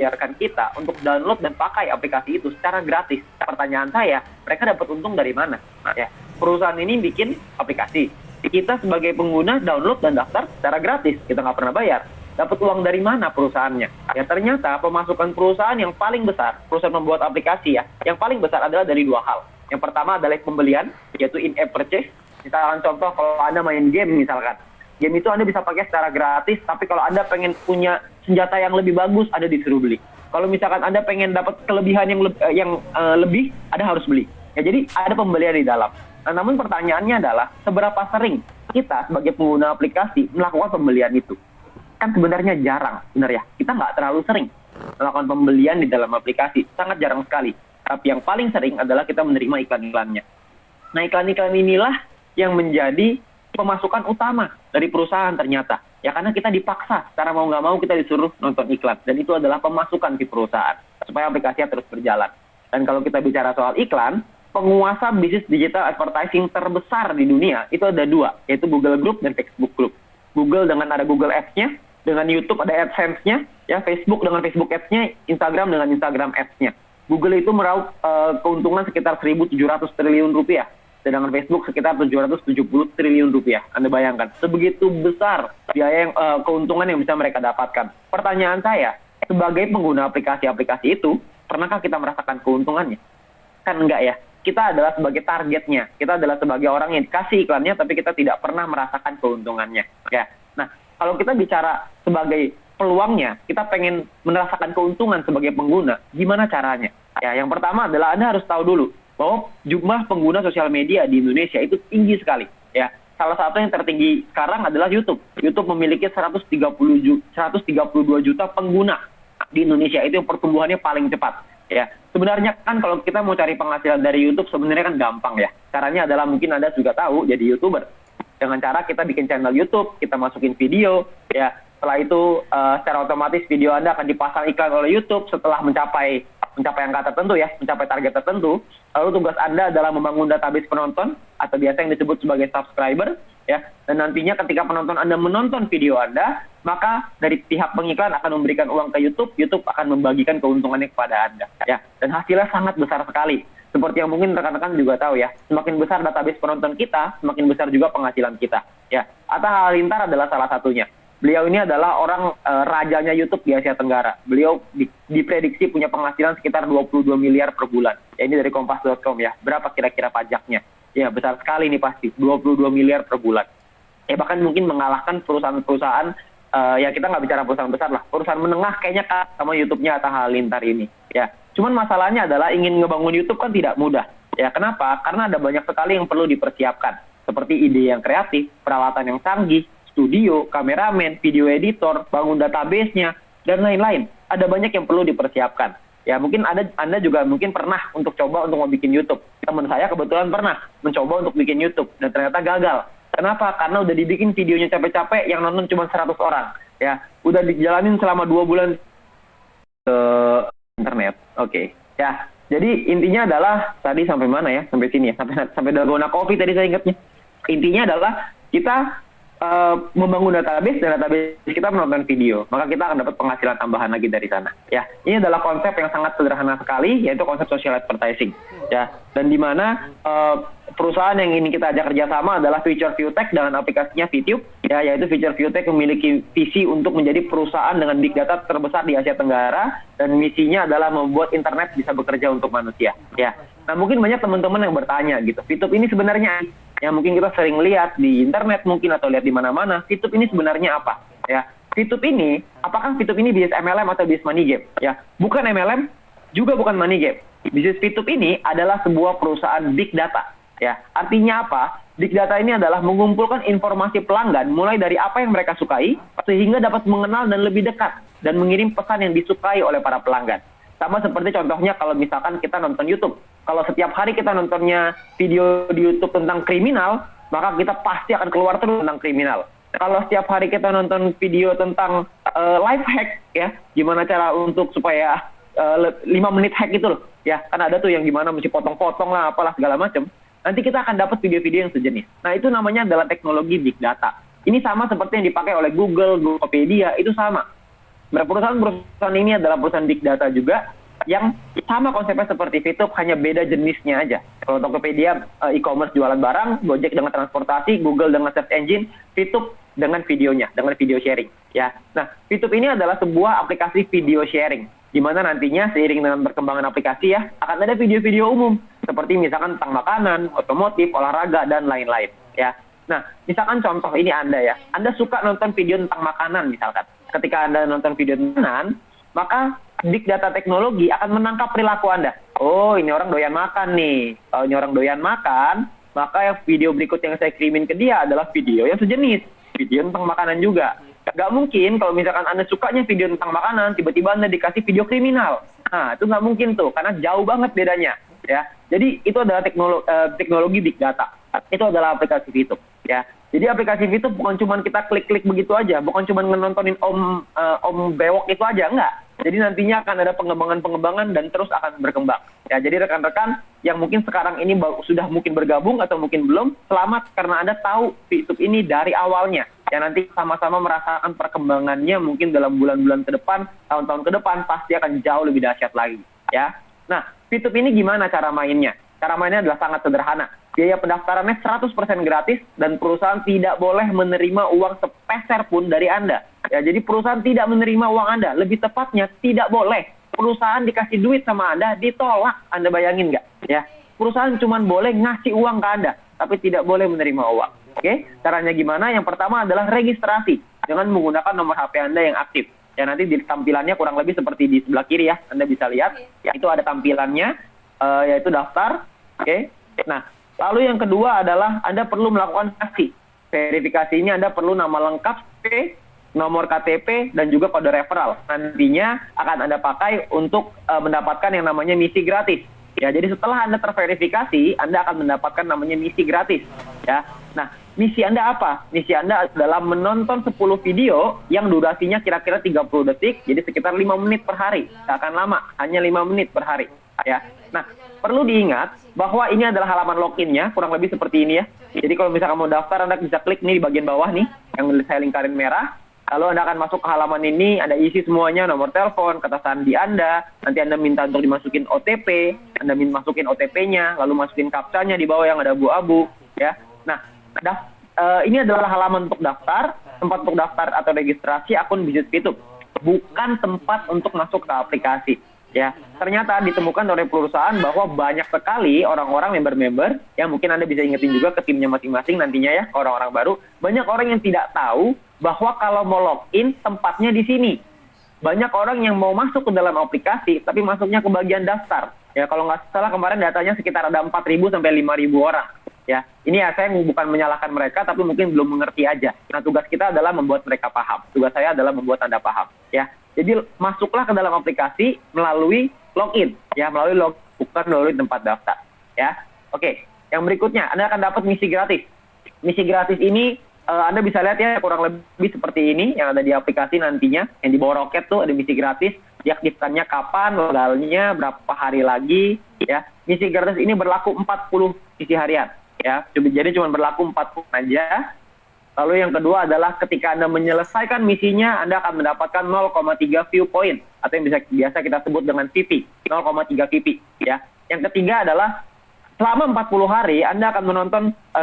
membiarkan kita untuk download dan pakai aplikasi itu secara gratis. Pertanyaan saya, mereka dapat untung dari mana? Nah, ya, perusahaan ini bikin aplikasi. Kita sebagai pengguna download dan daftar secara gratis. Kita nggak pernah bayar. Dapat uang dari mana perusahaannya? Ya ternyata pemasukan perusahaan yang paling besar, perusahaan membuat aplikasi ya, yang paling besar adalah dari dua hal. Yang pertama adalah pembelian, yaitu in-app purchase. Misalkan contoh, kalau Anda main game misalkan. Game itu Anda bisa pakai secara gratis, tapi kalau Anda pengen punya senjata yang lebih bagus, Anda disuruh beli. Kalau misalkan Anda pengen dapat kelebihan yang lebih, Anda harus beli. Ya, jadi ada pembelian di dalam. Nah, namun pertanyaannya adalah, seberapa sering kita sebagai pengguna aplikasi melakukan pembelian itu? Kan sebenarnya jarang, benar ya. Kita nggak terlalu sering melakukan pembelian di dalam aplikasi. Sangat jarang sekali. Tapi yang paling sering adalah kita menerima iklan-iklannya. Nah, iklan-iklan inilah yang menjadi pemasukan utama dari perusahaan ternyata. Ya karena kita dipaksa, secara mau nggak mau kita disuruh nonton iklan. Dan itu adalah pemasukan di perusahaan, supaya aplikasinya terus berjalan. Dan kalau kita bicara soal iklan, penguasa bisnis digital advertising terbesar di dunia, itu ada dua, yaitu Google Group dan Facebook Group. Google dengan ada Google Ads-nya, dengan YouTube ada AdSense-nya, ya Facebook dengan Facebook Ads-nya, Instagram dengan Instagram Ads-nya. Google itu meraup keuntungan sekitar 1.700 triliun rupiah. Sedangkan Facebook sekitar 770 triliun rupiah. Anda bayangkan, sebegitu besar biaya yang keuntungan yang bisa mereka dapatkan. Pertanyaan saya, sebagai pengguna aplikasi-aplikasi itu, pernahkah kita merasakan keuntungannya? Kan enggak ya. Kita adalah sebagai targetnya. Kita adalah sebagai orang yang dikasih iklannya, tapi kita tidak pernah merasakan keuntungannya. Ya. Nah, kalau kita bicara sebagai peluangnya, kita pengen merasakan keuntungan sebagai pengguna, gimana caranya? Ya, yang pertama adalah Anda harus tahu dulu bahwa jumlah pengguna sosial media di Indonesia itu tinggi sekali. Ya, salah satu yang tertinggi sekarang adalah YouTube. YouTube memiliki 132 juta pengguna di Indonesia, itu yang pertumbuhannya paling cepat. Ya, sebenarnya kan kalau kita mau cari penghasilan dari YouTube sebenarnya kan gampang ya. Caranya adalah mungkin Anda juga tahu, jadi YouTuber. Dengan cara kita bikin channel YouTube, kita masukin video, ya. Setelah itu secara otomatis video Anda akan dipasang iklan oleh YouTube setelah mencapai angka tertentu ya, mencapai target tertentu. Lalu tugas Anda adalah membangun database penonton atau biasa yang disebut sebagai subscriber ya. Dan nantinya ketika penonton Anda menonton video Anda, maka dari pihak pengiklan akan memberikan uang ke YouTube, YouTube akan membagikan keuntungannya kepada Anda ya. Dan hasilnya sangat besar sekali. Seperti yang mungkin rekan-rekan juga tahu ya, semakin besar database penonton kita, semakin besar juga penghasilan kita ya. Atta Halilintar adalah salah satunya. Beliau ini adalah orang rajanya YouTube di Asia Tenggara. Beliau diprediksi punya penghasilan sekitar 22 miliar per bulan. Ya, ini dari kompas.com ya. Berapa kira-kira pajaknya? Ya, besar sekali nih pasti. 22 miliar per bulan. Ya, bahkan mungkin mengalahkan perusahaan-perusahaan, ya kita nggak bicara perusahaan besar lah. Perusahaan menengah kayaknya sama YouTube-nya Atta Halilintar ini. Ya, cuman masalahnya adalah ingin ngebangun YouTube kan tidak mudah. Ya, kenapa? Karena ada banyak sekali yang perlu dipersiapkan. Seperti ide yang kreatif, peralatan yang canggih, studio, kameramen, video editor, bangun database-nya, dan lain-lain. Ada banyak yang perlu dipersiapkan. Ya, mungkin Anda juga mungkin pernah untuk coba untuk mau bikin YouTube. Teman saya kebetulan pernah mencoba untuk bikin YouTube, dan ternyata gagal. Kenapa? Karena udah dibikin videonya capek-capek, yang nonton cuma 100 orang. Ya, udah dijalanin selama 2 bulan ke internet. Oke. Ya, jadi intinya adalah, tadi sampai mana ya? Sampai sini ya? Sampai Dalgona Coffee tadi saya ingatnya. Intinya adalah, kita membangun database dan database kita menonton video, maka kita akan dapat penghasilan tambahan lagi dari sana. Ya, ini adalah konsep yang sangat sederhana sekali, yaitu konsep social advertising. Ya, dan di mana perusahaan yang ini kita ajak kerjasama adalah Future Viewtech dengan aplikasinya VTube, ya, yaitu Future Viewtech memiliki visi untuk menjadi perusahaan dengan big data terbesar di Asia Tenggara, dan misinya adalah membuat internet bisa bekerja untuk manusia. Ya, nah mungkin banyak teman-teman yang bertanya gitu, VTube ini sebenarnya yang mungkin kita sering lihat di internet mungkin atau lihat di mana-mana, VTube ini sebenarnya apa? Ya, VTube ini, apakah VTube ini bisnis MLM atau bisnis money game? Ya, bukan MLM, juga bukan money game. Bisnis VTube ini adalah sebuah perusahaan big data. Ya, artinya apa? Big data ini adalah mengumpulkan informasi pelanggan mulai dari apa yang mereka sukai sehingga dapat mengenal dan lebih dekat dan mengirim pesan yang disukai oleh para pelanggan. Sama seperti contohnya kalau misalkan kita nonton YouTube. Kalau setiap hari kita nontonnya video di YouTube tentang kriminal, maka kita pasti akan keluar terus tentang kriminal. Kalau setiap hari kita nonton video tentang life hack, ya, gimana cara untuk supaya 5 menit hack itu loh, ya, kan ada tuh yang gimana mesti potong-potong lah, apalah segala macam. Nanti kita akan dapat video-video yang sejenis. Nah, itu namanya adalah teknologi big data. Ini sama seperti yang dipakai oleh Google, Tokopedia, itu sama. Perusahaan-perusahaan ini adalah perusahaan big data juga yang sama konsepnya seperti Fitup, hanya beda jenisnya aja. Kalau Tokopedia e-commerce jualan barang, Gojek dengan transportasi, Google dengan search engine, Fitup dengan videonya, dengan video sharing. Ya, nah Fitup ini adalah sebuah aplikasi video sharing, di mana nantinya seiring dengan perkembangan aplikasi ya, akan ada video-video umum seperti misalkan tentang makanan, otomotif, olahraga dan lain-lain. Ya, nah misalkan contoh ini Anda suka nonton video tentang makanan misalkan. Ketika Anda nonton video tentang makanan, maka big data teknologi akan menangkap perilaku Anda. Oh, ini orang doyan makan nih. Kalau ini orang doyan makan, maka yang video berikut yang saya kirimin ke dia adalah video yang sejenis. Video tentang makanan juga. Gak mungkin kalau misalkan Anda sukanya video tentang makanan, tiba-tiba Anda dikasih video kriminal. Nah, itu nggak mungkin tuh, karena jauh banget bedanya. Ya, jadi itu adalah teknologi big data. Itu adalah aplikasi Fitup. Ya, jadi aplikasi Fitup bukan cuma kita klik-klik begitu aja, bukan cuma nontonin om bewok itu aja, enggak. Jadi nantinya akan ada pengembangan-pengembangan dan terus akan berkembang. Ya, jadi rekan-rekan yang mungkin sekarang ini sudah mungkin bergabung atau mungkin belum, selamat karena Anda tahu Fitup ini dari awalnya. Ya, nanti sama-sama merasakan perkembangannya mungkin dalam bulan-bulan ke depan, tahun-tahun ke depan pasti akan jauh lebih dahsyat lagi. Ya, nah Fitup ini gimana cara mainnya? Cara mainnya adalah sangat sederhana. Biaya pendaftarannya 100% gratis dan perusahaan tidak boleh menerima uang sepeser pun dari Anda. Ya, jadi perusahaan tidak menerima uang Anda. Lebih tepatnya tidak boleh. Perusahaan dikasih duit sama Anda, ditolak. Anda bayangin nggak? Ya, perusahaan cuma boleh ngasih uang ke Anda, tapi tidak boleh menerima uang. Oke, caranya gimana? Yang pertama adalah registrasi dengan menggunakan nomor HP Anda yang aktif. Ya, nanti di tampilannya kurang lebih seperti di sebelah kiri ya. Anda bisa lihat. Ya, itu ada tampilannya, yaitu daftar. Oke, nah lalu yang kedua adalah Anda perlu melakukan verifikasi ini. Anda perlu nama lengkap, nomor KTP, dan juga kode referral. Nantinya akan Anda pakai untuk mendapatkan yang namanya misi gratis. Ya, jadi setelah Anda terverifikasi, Anda akan mendapatkan namanya misi gratis. Ya, nah misi Anda apa? Misi Anda adalah menonton 10 video yang durasinya kira-kira 30 detik, jadi sekitar 5 menit per hari. Tidak akan lama, hanya 5 menit per hari. Ya, nah perlu diingat bahwa ini adalah halaman login-nya, kurang lebih seperti ini ya. Jadi kalau misalkan mau daftar, Anda bisa klik nih di bagian bawah nih, yang saya lingkarin merah. Lalu Anda akan masuk ke halaman ini, Anda isi semuanya, nomor telepon, kata sandi Anda, nanti Anda minta untuk dimasukin OTP, Anda masukin OTP-nya, lalu masukin captcha-nya di bawah yang ada abu-abu, ya. Nah, ini adalah halaman untuk daftar, tempat untuk daftar atau registrasi akun bisnis Fitup, bukan tempat untuk masuk ke aplikasi. Ya, ternyata ditemukan oleh perusahaan bahwa banyak sekali orang-orang member-member yang mungkin Anda bisa ingetin juga ke timnya masing-masing nantinya ya, orang-orang baru. Banyak orang yang tidak tahu bahwa kalau mau login tempatnya di sini. Banyak orang yang mau masuk ke dalam aplikasi tapi masuknya ke bagian daftar. Ya, kalau nggak salah kemarin datanya sekitar ada 4.000 sampai 5.000 orang. Ya, ini ya saya bukan menyalahkan mereka tapi mungkin belum mengerti aja. Nah, tugas kita adalah membuat mereka paham. Tugas saya adalah membuat Anda paham. Ya. Jadi masuklah ke dalam aplikasi melalui login, ya, bukan melalui tempat daftar, ya. Oke, yang berikutnya Anda akan dapat misi gratis. Misi gratis ini Anda bisa lihat ya kurang lebih seperti ini yang ada di aplikasi nantinya, yang di bawah roket tuh ada misi gratis. Diaktifkannya kapan, tanggalnya, berapa hari lagi, ya. Misi gratis ini berlaku 40 misi harian, ya. Jadi cuma berlaku 40 aja. Lalu yang kedua adalah ketika Anda menyelesaikan misinya, Anda akan mendapatkan 0,3 view point atau yang biasa kita sebut dengan VP, 0,3 VP. Ya. Yang ketiga adalah selama 40 hari Anda akan menonton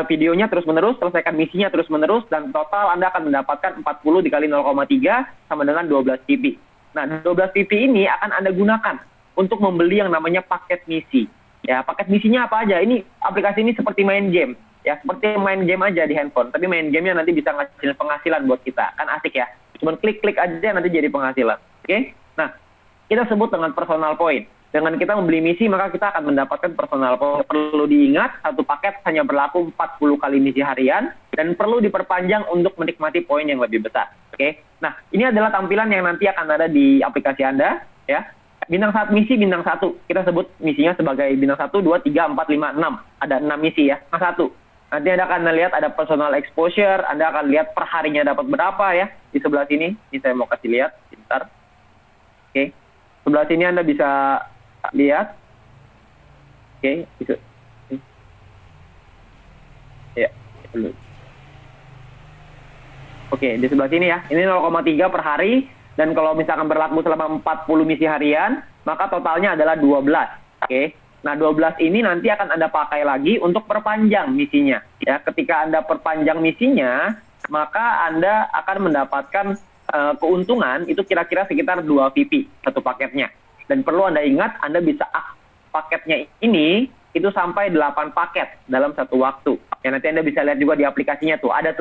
videonya terus-menerus, selesaikan misinya terus-menerus, dan total Anda akan mendapatkan 40 dikali 0,3 sama dengan 12 VP. Nah, 12 VP ini akan Anda gunakan untuk membeli yang namanya paket misi. Ya, paket misinya apa aja? Ini aplikasi ini seperti main game. Ya, seperti main game aja di handphone, tapi main gamenya nanti bisa ngasilin penghasilan buat kita. Kan asik ya, cuma klik-klik aja nanti jadi penghasilan. Oke? Nah, kita sebut dengan personal point. Dengan kita membeli misi, maka kita akan mendapatkan personal point. Perlu diingat, satu paket hanya berlaku 40 kali misi harian, dan perlu diperpanjang untuk menikmati poin yang lebih besar. Oke? Nah, ini adalah tampilan yang nanti akan ada di aplikasi Anda, ya. Bintang 1 misi, bintang 1. Kita sebut misinya sebagai bintang 1, 2, 3, 4, 5, 6. Ada 6 misi ya. Nah, 1. Nanti Anda akan lihat ada personal exposure, Anda akan lihat per harinya dapat berapa ya. Di sebelah sini, ini saya mau kasih lihat, sebentar. Oke. Sebelah sini Anda bisa lihat. Oke, bisa. Ya, dulu. Oke, di sebelah sini ya. Ini 0,3 per hari. Dan kalau misalkan berlaku selama 40 misi harian, maka totalnya adalah 12. Oke. Nah, 12 ini nanti akan Anda pakai lagi untuk perpanjang misinya. Ya, ketika Anda perpanjang misinya, maka Anda akan mendapatkan keuntungan itu kira-kira sekitar 2 VP satu paketnya. Dan perlu Anda ingat, Anda bisa paketnya ini itu sampai 8 paket dalam satu waktu. Ya, nanti Anda bisa lihat juga di aplikasinya tuh, ada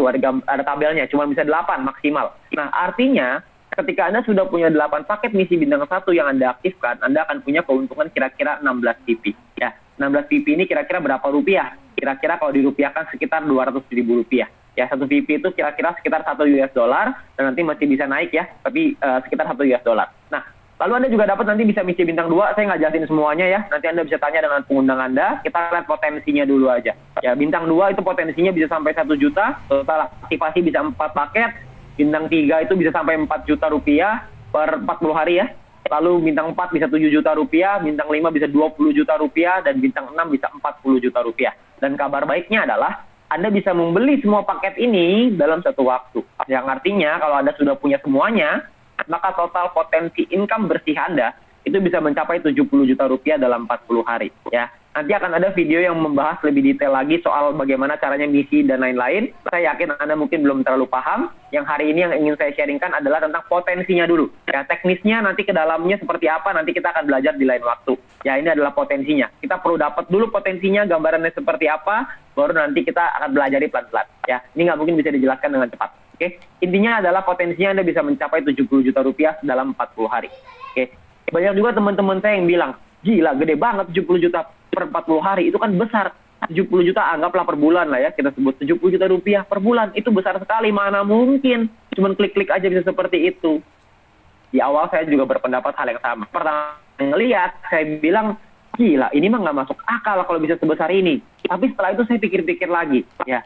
tabelnya, cuma bisa 8 maksimal. Nah, artinya ketika Anda sudah punya 8 paket misi bintang 1 yang Anda aktifkan, Anda akan punya keuntungan kira-kira 16 VP. Ya, 16 VP ini kira-kira berapa rupiah? Kira-kira kalau dirupiahkan sekitar 200.000 rupiah. Ya, satu VP itu kira-kira sekitar 1 US dollar, dan nanti masih bisa naik ya, tapi sekitar 1 US dollar. Nah, lalu Anda juga dapat nanti bisa misi bintang 2, saya nggak jelasin semuanya ya, nanti Anda bisa tanya dengan pengundang Anda, kita lihat potensinya dulu aja. Ya, bintang 2 itu potensinya bisa sampai 1 juta, total aktivasi bisa 4 paket, bintang 3 itu bisa sampai 4 juta rupiah per 40 hari ya, lalu bintang 4 bisa 7 juta rupiah, bintang 5 bisa 20 juta rupiah, dan bintang 6 bisa 40 juta rupiah. Dan kabar baiknya adalah Anda bisa membeli semua paket ini dalam satu waktu. Yang artinya kalau Anda sudah punya semuanya, maka total potensi income bersih Anda itu bisa mencapai 70 juta rupiah dalam 40 hari. Ya, nanti akan ada video yang membahas lebih detail lagi soal bagaimana caranya misi dan lain-lain. Saya yakin Anda mungkin belum terlalu paham. Yang hari ini yang ingin saya sharingkan adalah tentang potensinya dulu. Ya, teknisnya nanti ke dalamnya seperti apa, nanti kita akan belajar di lain waktu. Ya, ini adalah potensinya. Kita perlu dapat dulu potensinya, gambarannya seperti apa, baru nanti kita akan belajari pelan-pelan. Ya, ini nggak mungkin bisa dijelaskan dengan cepat. Oke, intinya adalah potensinya Anda bisa mencapai 70 juta rupiah dalam 40 hari. Oke, banyak juga teman-teman saya yang bilang, gila, gede banget 70 juta per 40 hari, itu kan besar. 70 juta anggaplah per bulan lah ya, kita sebut 70 juta rupiah per bulan, itu besar sekali, mana mungkin. Cuman klik-klik aja bisa seperti itu. Di awal saya juga berpendapat hal yang sama. Pertama ngelihat, saya bilang, gila, ini mah nggak masuk akal kalau bisa sebesar ini. Tapi setelah itu saya pikir-pikir lagi, ya.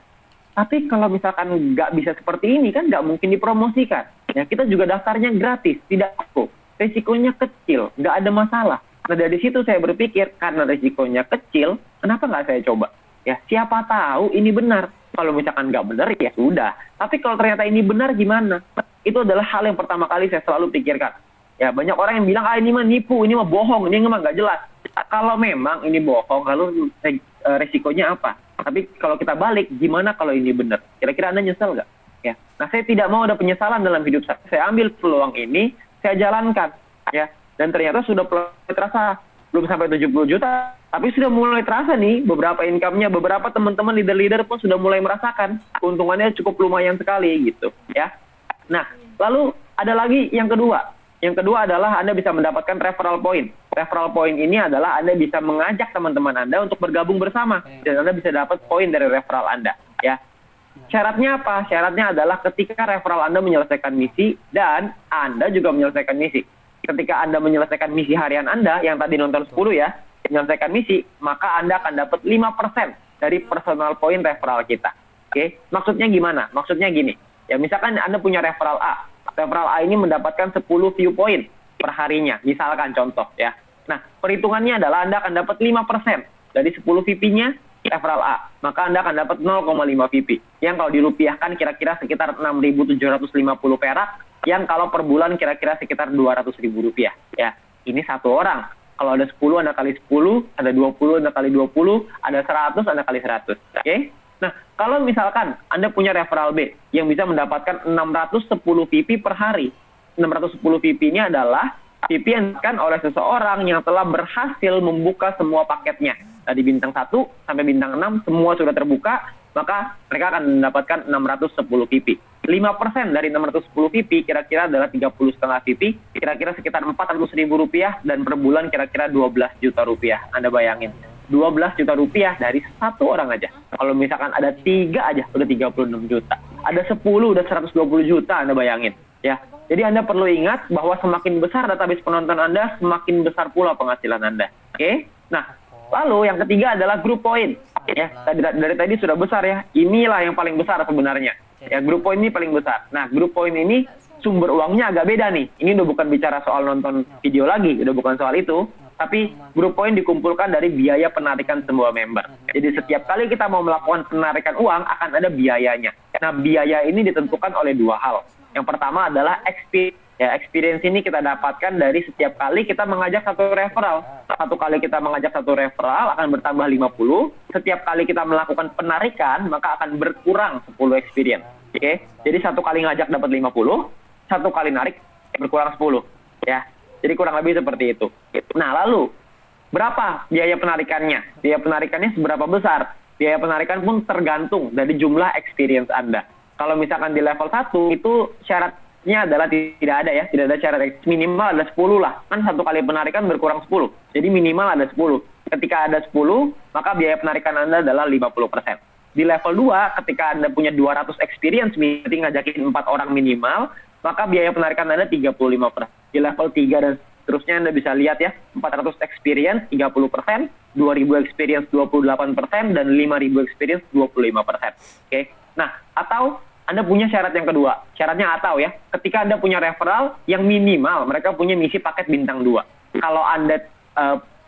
Tapi kalau misalkan nggak bisa seperti ini, kan nggak mungkin dipromosikan. Ya, kita juga daftarnya gratis, tidak aku. Risikonya kecil, nggak ada masalah. Nah, dari situ saya berpikir, karena risikonya kecil, kenapa nggak saya coba? Ya, siapa tahu ini benar. Kalau misalkan nggak benar, ya sudah. Tapi kalau ternyata ini benar, gimana? Itu adalah hal yang pertama kali saya selalu pikirkan. Ya, banyak orang yang bilang, ini mah nipu, ini mah bohong, ini mah nggak jelas. Kalau memang ini bohong, lalu risikonya apa? Tapi kalau kita balik, gimana kalau ini benar? Kira-kira Anda nyesel nggak? Ya. Nah, saya tidak mau ada penyesalan dalam hidup saya. Saya ambil peluang ini, saya jalankan, ya, dan ternyata sudah terasa, belum sampai 70 juta, tapi sudah mulai terasa nih, beberapa income-nya, beberapa teman-teman leader-leader pun sudah mulai merasakan, keuntungannya cukup lumayan sekali, gitu, ya. Nah, lalu ada lagi yang kedua. Yang kedua adalah Anda bisa mendapatkan referral point. Referral point ini adalah Anda bisa mengajak teman-teman Anda untuk bergabung bersama, dan Anda bisa dapat poin dari referral Anda, ya. Syaratnya apa? Syaratnya adalah ketika referral Anda menyelesaikan misi dan Anda juga menyelesaikan misi. Ketika Anda menyelesaikan misi harian Anda, yang tadi nonton 10 ya, menyelesaikan misi, maka Anda akan dapat 5% dari personal point referral kita. Oke? Maksudnya gimana? Maksudnya gini. Ya, misalkan Anda punya referral A. Referral A ini mendapatkan 10 view point per harinya. Misalkan contoh ya. Nah, perhitungannya adalah Anda akan dapat 5% dari 10 VP-nya referral A, maka Anda akan dapat 0,5 VP. Yang kalau dirupiahkan kira-kira sekitar 6.750 perak, yang kalau per bulan kira-kira sekitar 200.000 rupiah. Ya, ini satu orang. Kalau ada 10, Anda kali 10, ada 20, Anda kali 20, ada 100, Anda kali 100. Oke? Nah, kalau misalkan Anda punya referral B yang bisa mendapatkan 610 VP per hari. 610 VP ini adalah VP yang diberikan oleh seseorang yang telah berhasil membuka semua paketnya. Dari bintang 1 sampai bintang 6 semua sudah terbuka, maka mereka akan mendapatkan 610 VP. 5% dari 610 VP kira-kira adalah 30,5 VP, kira-kira sekitar 400.000 rupiah, dan per bulan kira-kira 12 juta rupiah. Anda bayangin, 12 juta rupiah dari satu orang aja. Kalau misalkan ada 3 aja, udah 36 juta. Ada 10, udah 120 juta, Anda bayangin. Ya, jadi Anda perlu ingat bahwa semakin besar database penonton Anda, semakin besar pula penghasilan Anda. Oke? Nah, lalu yang ketiga adalah group point. Ya, dari tadi sudah besar ya. Inilah yang paling besar sebenarnya. Ya, group point ini paling besar. Nah, group point ini sumber uangnya agak beda nih. Ini udah bukan bicara soal nonton video lagi, udah bukan soal itu. Tapi group point dikumpulkan dari biaya penarikan semua member. Jadi setiap kali kita mau melakukan penarikan uang, akan ada biayanya. Nah, biaya ini ditentukan oleh dua hal. Yang pertama adalah Ya, experience ini kita dapatkan dari setiap kali kita mengajak satu referral. Satu kali kita mengajak satu referral akan bertambah 50. Setiap kali kita melakukan penarikan, maka akan berkurang 10 experience. Oke? Jadi satu kali ngajak dapat 50, satu kali narik berkurang 10. Ya. Jadi kurang lebih seperti itu. Nah, lalu berapa biaya penarikannya? Biaya penarikannya seberapa besar? Biaya penarikan pun tergantung dari jumlah experience Anda. Kalau misalkan di level 1, itu syaratnya adalah tidak ada ya. Tidak ada syarat, minimal ada 10 lah. Kan satu kali penarikan berkurang 10. Jadi minimal ada 10. Ketika ada 10, maka biaya penarikan Anda adalah 50%. Di level 2, ketika Anda punya 200 experience, berarti ngajakin 4 orang minimal, maka biaya penarikan Anda 35%. Di level 3 dan seterusnya Anda bisa lihat ya, 400 experience 30%, 2000 experience 28%, dan 5000 experience 25%. Oke. Nah, atau Anda punya syarat yang kedua. Syaratnya atau ya, ketika Anda punya referral yang minimal, mereka punya misi paket bintang 2. Kalau Anda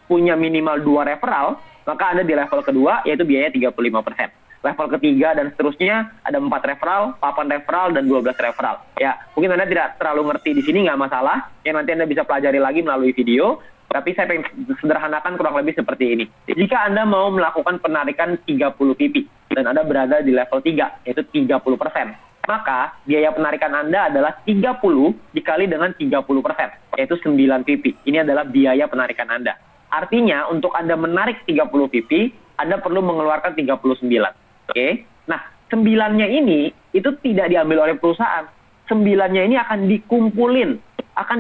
punya minimal 2 referral, maka Anda di level kedua, yaitu biaya 35%. Level ketiga dan seterusnya ada 4 referral, 8 referral, dan 12 referral. Ya, mungkin Anda tidak terlalu ngerti di sini, nggak masalah. Ya, nanti Anda bisa pelajari lagi melalui video. Tapi saya pengen sederhanakan kurang lebih seperti ini. Jika Anda mau melakukan penarikan 30 PP dan Anda berada di level 3, yaitu 30%, maka biaya penarikan Anda adalah 30 dikali dengan 30%, yaitu 9 PP. Ini adalah biaya penarikan Anda. Artinya, untuk Anda menarik 30 PP, Anda perlu mengeluarkan 39. Oke, nah 9-nya ini itu tidak diambil oleh perusahaan. 9-nya ini akan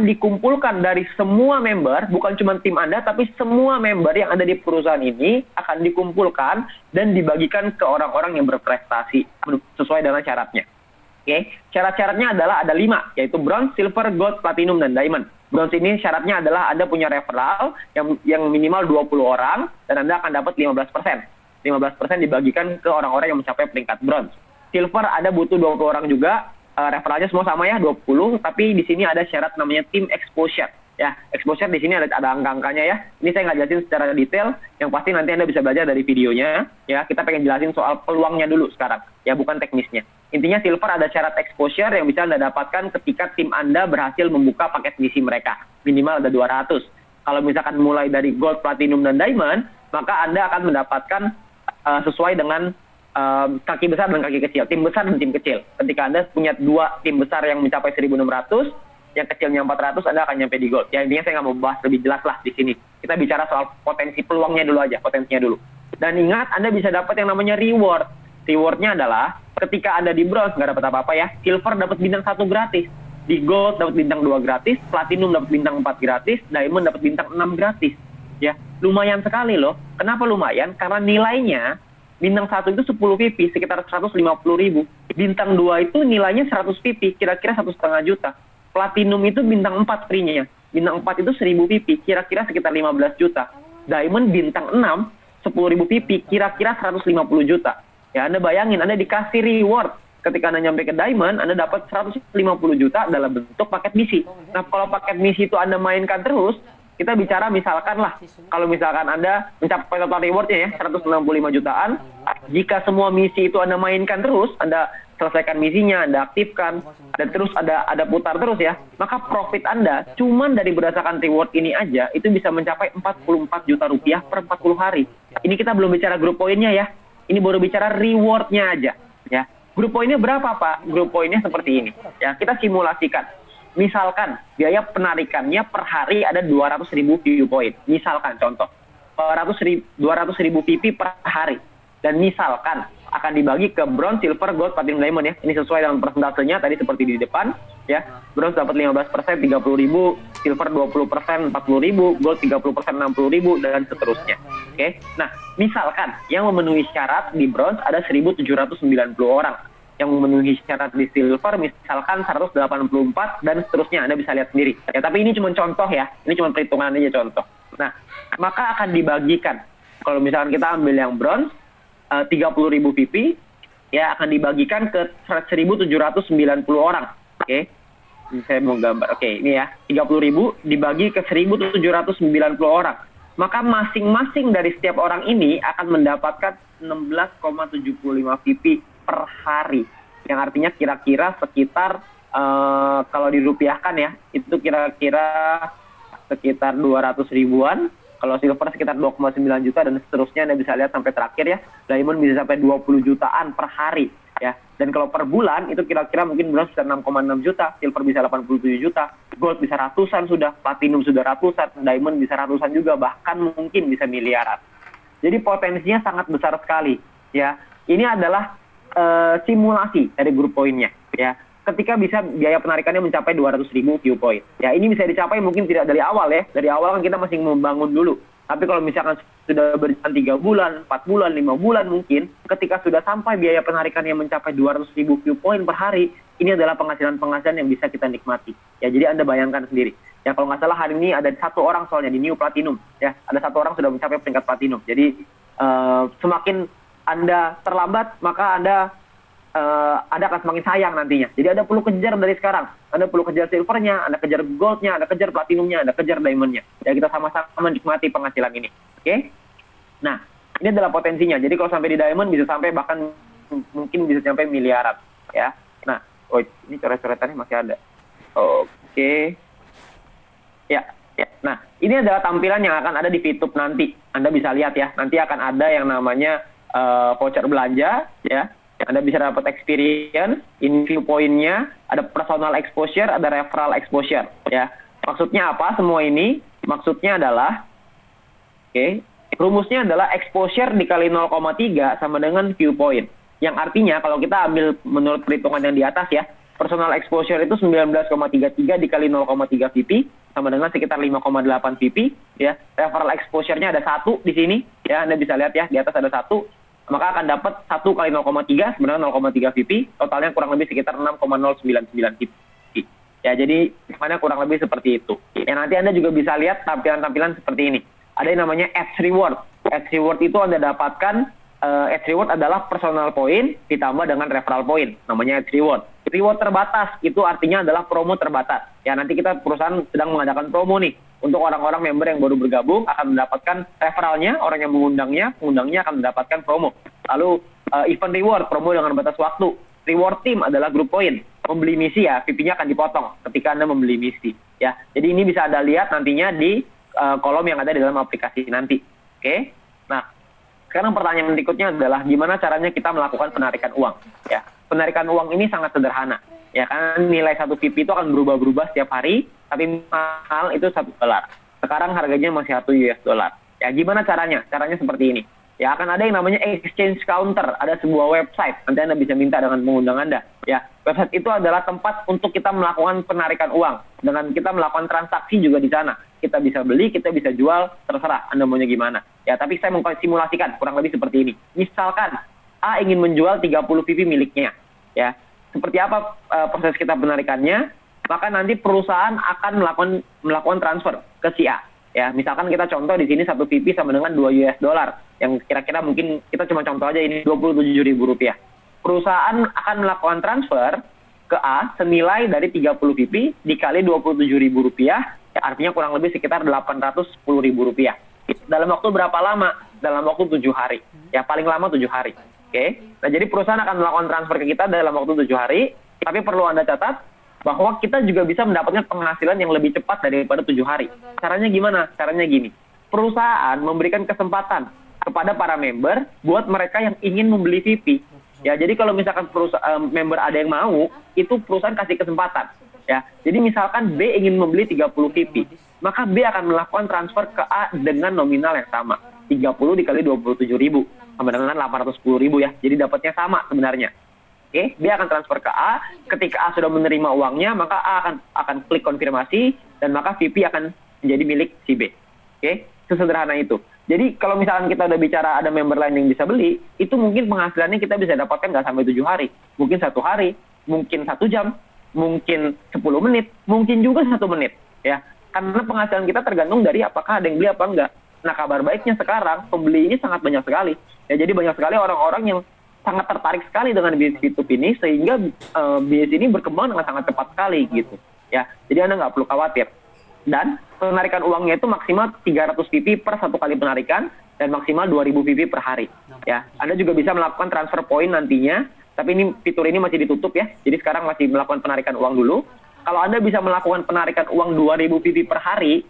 dikumpulkan dari semua member, bukan cuma tim Anda, tapi semua member yang ada di perusahaan ini akan dikumpulkan dan dibagikan ke orang-orang yang berprestasi sesuai dengan syaratnya. Oke, syarat-syaratnya adalah ada 5, yaitu bronze, silver, gold, platinum, dan diamond. Bronze ini syaratnya adalah Anda punya referral yang minimal 20 orang dan Anda akan dapat 15%. 15% dibagikan ke orang-orang yang mencapai peringkat bronze. Silver ada butuh 20 orang juga, referralnya semua sama ya, 20, tapi di sini ada syarat namanya team exposure. Ya, exposure di sini ada angka-angkanya ya. Ini saya nggak jelasin secara detail, yang pasti nanti Anda bisa belajar dari videonya. Ya, kita pengen jelasin soal peluangnya dulu sekarang, ya bukan teknisnya. Intinya silver ada syarat exposure yang bisa Anda dapatkan ketika tim Anda berhasil membuka paket misi mereka. Minimal ada 200. Kalau misalkan mulai dari gold, platinum, dan diamond, maka Anda akan mendapatkan sesuai dengan kaki besar dan kaki kecil, tim besar dan tim kecil. Ketika Anda punya 2 tim besar yang mencapai 1.600, yang kecilnya 400, Anda akan nyampe di gold. Ya, intinya saya nggak mau bahas lebih jelas lah di sini. Kita bicara soal potensi peluangnya dulu aja, potensinya dulu. Dan ingat, Anda bisa dapat yang namanya reward. Rewardnya adalah ketika Anda di bronze nggak dapat apa-apa ya, silver dapat bintang 1 gratis, di gold dapat bintang 2 gratis, platinum dapat bintang 4 gratis, diamond dapat bintang 6 gratis. Ya, lumayan sekali loh. Kenapa lumayan? Karena nilainya bintang 1 itu 10 PP, sekitar 150.000. Bintang 2 itu nilainya 100 PP, kira-kira 1,5 juta. Platinum itu bintang 4 free-nya. Bintang 4 itu 1000 PP, kira-kira sekitar 15 juta. Diamond bintang 6, 10.000 PP, kira-kira 150 juta. Ya, Anda bayangin, Anda dikasih reward. Ketika Anda nyampe ke Diamond, Anda dapat 150 juta dalam bentuk paket misi. Nah, kalau paket misi itu Anda mainkan terus, kita bicara misalkan lah, kalau misalkan Anda mencapai total rewardnya ya, 165 jutaan, jika semua misi itu Anda mainkan terus, Anda selesaikan misinya, Anda aktifkan, dan terus ada putar terus ya, maka profit Anda cuman dari berdasarkan reward ini aja, itu bisa mencapai 44 juta rupiah per 40 hari. Ini kita belum bicara grup poinnya ya, ini baru bicara rewardnya aja. Ya, grup poinnya berapa Pak? Grup poinnya seperti ini. Ya, kita simulasikan. Misalkan biaya penarikannya per hari ada 200.000 view point. Misalkan contoh 200.000 PP per hari. Dan misalkan akan dibagi ke bronze, silver, gold, platinum, diamond ya. Ini sesuai dengan persentasenya tadi seperti di depan ya. Bronze dapat 15%, 30.000, silver 20%, 40.000, gold 30%, 60.000, dan seterusnya. Oke. Nah, misalkan yang memenuhi syarat di bronze ada 1.790 orang. Yang memenuhi syarat di silver misalkan 184 dan seterusnya, Anda bisa lihat sendiri. Ya, tapi ini cuma contoh ya. Ini cuma perhitungan aja contoh. Nah, maka akan dibagikan. Kalau misalkan kita ambil yang bronze 30.000 PP ya, akan dibagikan ke 1.790 orang. Oke. Saya mau gambar. Oke, ini ya. 30.000 dibagi ke 1.790 orang. Maka masing-masing dari setiap orang ini akan mendapatkan 16,75 PP per hari, yang artinya kira-kira sekitar kalau dirupiahkan ya, itu kira-kira sekitar 200 ribuan. Kalau silver sekitar 2,9 juta dan seterusnya. Anda bisa lihat sampai terakhir ya, diamond bisa sampai 20 jutaan per hari ya. Dan kalau per bulan itu kira-kira mungkin bulan sekitar 6,6 juta, silver bisa 87 juta, gold bisa ratusan sudah, platinum sudah ratusan, diamond bisa ratusan juga, bahkan mungkin bisa miliaran. Jadi potensinya sangat besar sekali ya. Ini adalah simulasi dari grup poinnya ya. Ketika bisa biaya penarikannya mencapai 200 ribu view point. Ya, ini bisa dicapai mungkin tidak dari awal ya. Dari awal kan kita masih membangun dulu. Tapi kalau misalkan sudah berjalan 3 bulan, 4 bulan, 5 bulan mungkin, ketika sudah sampai biaya penarikan yang mencapai 200 ribu view point per hari, ini adalah penghasilan-penghasilan yang bisa kita nikmati. Ya, jadi Anda bayangkan sendiri. Ya, kalau nggak salah hari ini ada 1 orang soalnya di New Platinum. Ya, ada 1 orang sudah mencapai peringkat Platinum. Jadi, semakin Anda terlambat, maka Anda akan semakin sayang nantinya. Jadi Anda perlu kejar dari sekarang. Anda perlu kejar silvernya, Anda kejar goldnya, Anda kejar platinumnya, Anda kejar diamondnya. Ya, kita sama-sama menikmati penghasilan ini. Oke? Nah, ini adalah potensinya. Jadi kalau sampai di diamond bisa sampai bahkan mungkin bisa sampai miliaran. Ya. Nah, ini coret-coretannya masih ada. Oke. Ya. Nah, ini adalah tampilan yang akan ada di VTube nanti. Anda bisa lihat ya. Nanti akan ada yang namanya voucher belanja, ya. Anda bisa dapat experience, in view point-nya, ada personal exposure, ada referral exposure, ya. Maksudnya apa semua ini? Maksudnya adalah, rumusnya adalah exposure dikali 0,3 sama dengan view point. Yang artinya kalau kita ambil menurut perhitungan yang di atas ya, personal exposure itu 19,33 dikali 0,3 VP sama dengan sekitar 5,8 VP, ya. Referral exposure-nya ada 1 di sini, ya. Anda bisa lihat ya, di atas ada 1. Maka akan dapat 1 kali 0,3 sebenarnya 0,3 VP, totalnya kurang lebih sekitar 6,099 VP. Ya, jadi sebenarnya kurang lebih seperti itu. Ya, nanti Anda juga bisa lihat tampilan-tampilan seperti ini. Ada yang namanya Edge Reward. Edge Reward itu Anda dapatkan, Edge Reward adalah personal point ditambah dengan referral point, namanya Edge Reward. Reward terbatas, itu artinya adalah promo terbatas. Ya, nanti kita perusahaan sedang mengadakan promo nih. Untuk orang-orang member yang baru bergabung akan mendapatkan referralnya, orang yang pengundangnya akan mendapatkan promo. Lalu event reward, promo dengan batas waktu. Reward team adalah grup poin. Membeli misi ya, VP-nya akan dipotong ketika Anda membeli misi. Ya, jadi ini bisa Anda lihat nantinya di kolom yang ada di dalam aplikasi nanti. Oke? Nah, sekarang pertanyaan berikutnya adalah gimana caranya kita melakukan penarikan uang. Ya, penarikan uang ini sangat sederhana. Ya kan, nilai 1 VP itu akan berubah-berubah setiap hari, tapi mahal itu $1. Sekarang harganya masih $1. Ya, gimana caranya? Caranya seperti ini. Ya, akan ada yang namanya exchange counter, ada sebuah website. Nanti Anda bisa minta dengan mengundang Anda. Ya, website itu adalah tempat untuk kita melakukan penarikan uang. Dengan kita melakukan transaksi juga di sana. Kita bisa beli, kita bisa jual, terserah Anda maunya gimana. Ya, tapi saya mau simulasikan kurang lebih seperti ini. Misalkan A ingin menjual 30 VP miliknya. Ya, seperti apa proses kita penarikannya? Maka nanti perusahaan akan melakukan transfer ke si A. Ya, misalkan kita contoh di sini 1 VP sama dengan $2 yang kira-kira mungkin kita cuma contoh aja ini Rp27.000. Perusahaan akan melakukan transfer ke A senilai dari 30 VP dikali Rp27.000, ya, artinya kurang lebih sekitar Rp810.000. Dalam waktu berapa lama? Dalam waktu 7 hari. Ya, paling lama 7 hari. Oke. Nah, jadi perusahaan akan melakukan transfer ke kita dalam waktu 7 hari, tapi perlu Anda catat bahwa kita juga bisa mendapatkan penghasilan yang lebih cepat daripada 7 hari. Caranya gimana? Caranya gini. Perusahaan memberikan kesempatan kepada para member buat mereka yang ingin membeli VP. Ya, jadi kalau misalkan member ada yang mau, itu perusahaan kasih kesempatan. Ya, jadi misalkan B ingin membeli 30 VP, maka B akan melakukan transfer ke A dengan nominal yang sama. 30 dikali 27.000 sama dengan 810.000 ya. Jadi dapatnya sama sebenarnya. Oke, dia akan transfer ke A. Ketika A sudah menerima uangnya, maka A akan klik konfirmasi dan maka VP akan menjadi milik si B. Oke, sesederhana itu. Jadi kalau misalkan kita udah bicara ada member lain yang bisa beli, itu mungkin penghasilannya kita bisa dapatkan nggak sampai 7 hari. Mungkin 1 hari, mungkin 1 jam, mungkin 10 menit, mungkin juga 1 menit. Ya, karena penghasilan kita tergantung dari apakah ada yang beli apa enggak. Nah, kabar baiknya sekarang pembeli ini sangat banyak sekali. Ya, jadi banyak sekali orang-orang yang sangat tertarik sekali dengan bisnis VTube ini sehingga bisnis ini berkembang dengan sangat cepat sekali gitu. Ya, jadi Anda nggak perlu khawatir. Dan penarikan uangnya itu maksimal 300 VP per 1 kali penarikan dan maksimal 2.000 VP per hari. Ya, Anda juga bisa melakukan transfer point nantinya Tapi ini fitur ini masih ditutup ya. Jadi sekarang masih melakukan penarikan uang dulu. Kalau Anda bisa melakukan penarikan uang 2.000 PP per hari,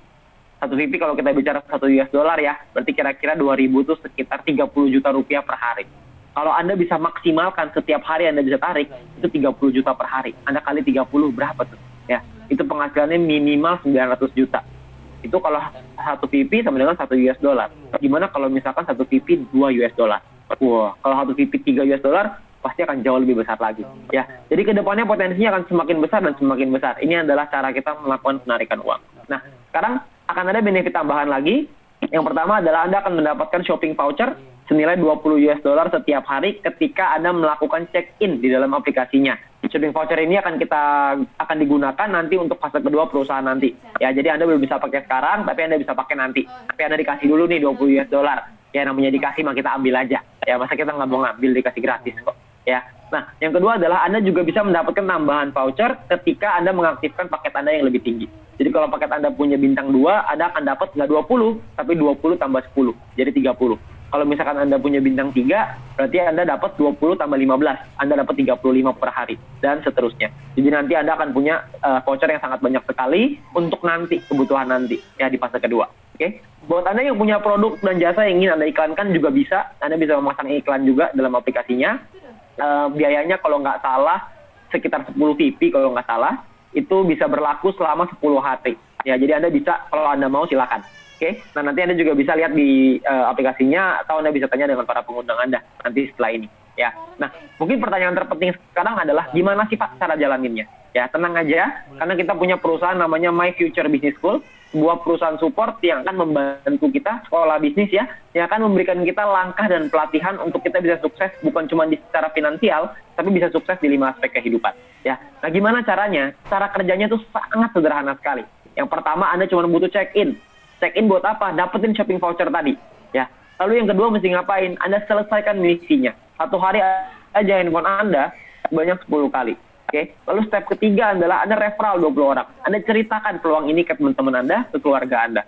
satu PP kalau kita bicara 1 US dollar ya, berarti kira-kira 2.000 itu sekitar 30 juta rupiah per hari. Kalau Anda bisa maksimalkan setiap hari Anda bisa tarik, itu 30 juta per hari. Anda kali 30 berapa tuh? Ya, itu penghasilannya minimal 900 juta. Itu kalau 1 PP sama dengan 1 US dollar. Gimana kalau misalkan 1 PP 2 US dollar? Wah, kalau 1 PP 3 US dollar, pasti akan jauh lebih besar lagi. Ya, jadi kedepannya potensinya akan semakin besar dan semakin besar. Ini adalah cara kita melakukan penarikan uang. Nah, sekarang akan ada benefit tambahan lagi. Yang pertama adalah Anda akan mendapatkan shopping voucher senilai 20 US dollar setiap hari ketika Anda melakukan check-in di dalam aplikasinya. Shopping voucher ini akan digunakan nanti untuk fase kedua perusahaan nanti. Ya, jadi Anda belum bisa pakai sekarang, tapi Anda bisa pakai nanti. Tapi Anda dikasih dulu nih 20 US dollar. Ya, namanya dikasih mah kita ambil aja. Ya, masa kita nggak mau ngambil, dikasih gratis kok. Ya, nah yang kedua adalah Anda juga bisa mendapatkan tambahan voucher ketika Anda mengaktifkan paket Anda yang lebih tinggi. Jadi kalau paket Anda punya bintang 2, Anda akan dapat nggak 20, tapi 20 tambah 10, jadi 30. Kalau misalkan Anda punya bintang 3, berarti Anda dapat 20 tambah 15, Anda dapat 35 per hari, dan seterusnya. Jadi nanti Anda akan punya voucher yang sangat banyak sekali untuk nanti, kebutuhan nanti, ya di fase kedua. Oke? Buat Anda yang punya produk dan jasa yang ingin Anda iklankan juga bisa, Anda bisa memasang iklan juga dalam aplikasinya. Biayanya kalau nggak salah sekitar 10 PP kalau nggak salah, itu bisa berlaku selama 10 hari. Ya, jadi Anda bisa kalau Anda mau silakan. Oke, nah nanti Anda juga bisa lihat di aplikasinya atau Anda bisa tanya dengan para pengundang Anda nanti setelah ini. Ya, nah mungkin pertanyaan terpenting sekarang adalah gimana sih Pak cara jalaninnya? Ya, tenang aja, karena kita punya perusahaan namanya My Future Business School, sebuah perusahaan support yang akan membantu kita sekolah bisnis ya, yang akan memberikan kita langkah dan pelatihan untuk kita bisa sukses bukan cuma di secara finansial, tapi bisa sukses di 5 aspek kehidupan. Ya, nah gimana caranya? Cara kerjanya itu sangat sederhana sekali. Yang pertama Anda cuma butuh check-in. Check-in buat apa? Dapetin shopping voucher tadi. Ya. Lalu yang kedua mesti ngapain? Anda selesaikan misinya. Satu hari aja handphone Anda banyak 10 kali. Oke. Lalu step ketiga adalah Anda referral 20 orang. Anda ceritakan peluang ini ke teman-teman Anda, ke keluarga Anda.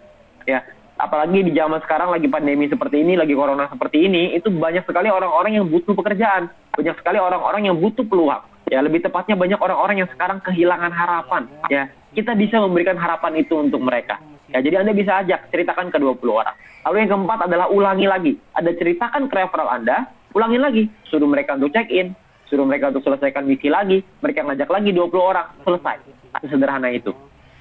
Ya. Apalagi di zaman sekarang lagi pandemi seperti ini, lagi corona seperti ini, itu banyak sekali orang-orang yang butuh pekerjaan. Banyak sekali orang-orang yang butuh peluang. Ya, lebih tepatnya banyak orang-orang yang sekarang kehilangan harapan. Ya, kita bisa memberikan harapan itu untuk mereka. Ya, jadi Anda bisa ajak, ceritakan ke 20 orang. Lalu yang keempat adalah ulangi lagi. Anda ceritakan ke referral Anda, ulangi lagi. Suruh mereka untuk check-in, suruh mereka untuk selesaikan misi lagi, mereka ngajak lagi 20 orang, selesai. Sederhana itu.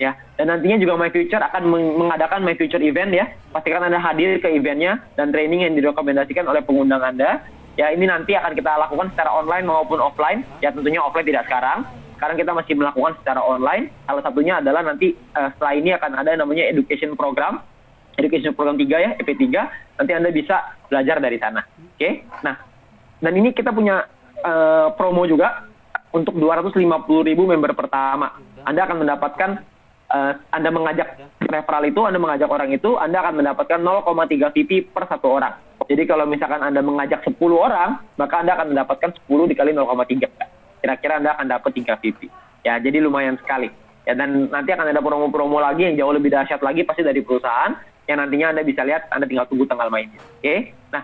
Ya, dan nantinya juga My Future akan mengadakan My Future event ya. Pastikan Anda hadir ke eventnya dan training yang direkomendasikan oleh pengundang Anda. Ya, ini nanti akan kita lakukan secara online maupun offline. Ya, tentunya offline tidak sekarang. Sekarang kita masih melakukan secara online. Salah satunya adalah nanti setelah ini akan ada namanya Education Program 3 ya, EP3. Nanti Anda bisa belajar dari sana. Oke? Nah, dan ini kita punya promo juga untuk 250.000 member pertama. Anda akan mendapatkan Anda mengajak referral itu, Anda mengajak orang itu, Anda akan mendapatkan 0,3 VP per satu orang. Jadi kalau misalkan Anda mengajak 10 orang, maka Anda akan mendapatkan 10 dikali 0,3. Kira-kira Anda akan dapat 3 VP. Ya, jadi lumayan sekali. Ya, dan nanti akan ada promo-promo lagi yang jauh lebih dahsyat lagi pasti dari perusahaan, yang nantinya Anda bisa lihat, Anda tinggal tunggu tanggal mainnya. Oke? Nah,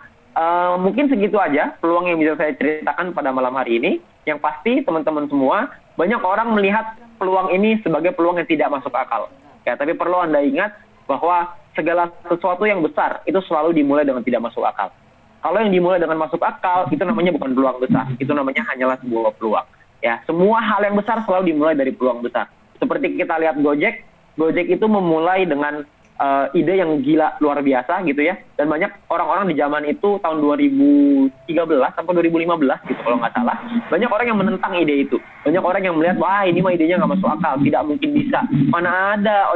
mungkin segitu aja peluang yang bisa saya ceritakan pada malam hari ini. Yang pasti teman-teman semua, banyak orang melihat peluang ini sebagai peluang yang tidak masuk akal. Ya, tapi perlu Anda ingat bahwa segala sesuatu yang besar itu selalu dimulai dengan tidak masuk akal. Kalau yang dimulai dengan masuk akal, itu namanya bukan peluang besar. Itu namanya hanyalah sebuah peluang. Ya, semua hal yang besar selalu dimulai dari peluang besar. Seperti kita lihat Gojek itu memulai dengan ide yang gila luar biasa gitu ya, dan banyak orang-orang di zaman itu tahun 2013 sampai 2015 gitu kalau nggak salah, banyak orang yang menentang ide itu, banyak orang yang melihat wah ini mah idenya nggak masuk akal, tidak mungkin bisa, mana ada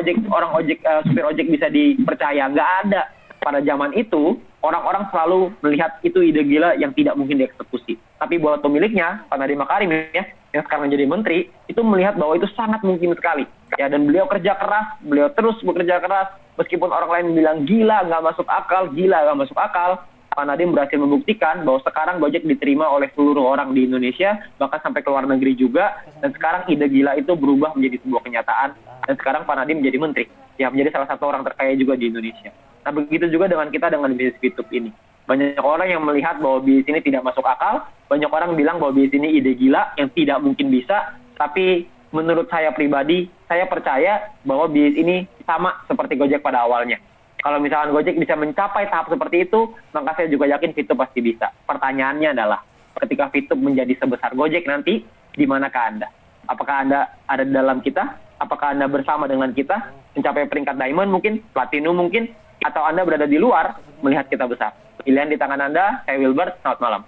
supir ojek bisa dipercaya, nggak ada. Pada zaman itu orang-orang selalu melihat itu ide gila yang tidak mungkin dieksekusi, tapi buat pemiliknya Pak Nadiem Makarim ya, yang sekarang menjadi menteri, itu melihat bahwa itu sangat mungkin sekali ya, dan beliau kerja keras, beliau terus bekerja keras. Meskipun orang lain bilang gila, nggak masuk akal, Pak Nadiem berhasil membuktikan bahwa sekarang Gojek diterima oleh seluruh orang di Indonesia, bahkan sampai ke luar negeri juga, dan sekarang ide gila itu berubah menjadi sebuah kenyataan, dan sekarang Pak Nadiem menjadi menteri, ya menjadi salah satu orang terkaya juga di Indonesia. Nah, begitu juga dengan kita dengan bisnis Fitup ini. Banyak orang yang melihat bahwa bisnis ini tidak masuk akal, banyak orang bilang bahwa bisnis ini ide gila yang tidak mungkin bisa, tapi menurut saya pribadi, saya percaya bahwa bisnis ini sama seperti Gojek pada awalnya. Kalau misalkan Gojek bisa mencapai tahap seperti itu, maka saya juga yakin Fitup pasti bisa. Pertanyaannya adalah, ketika Fitup menjadi sebesar Gojek nanti, di manakah Anda? Apakah Anda ada di dalam kita? Apakah Anda bersama dengan kita? Mencapai peringkat diamond mungkin, platinum mungkin, atau Anda berada di luar melihat kita besar? Pilihan di tangan Anda. Saya Wilbert, selamat malam.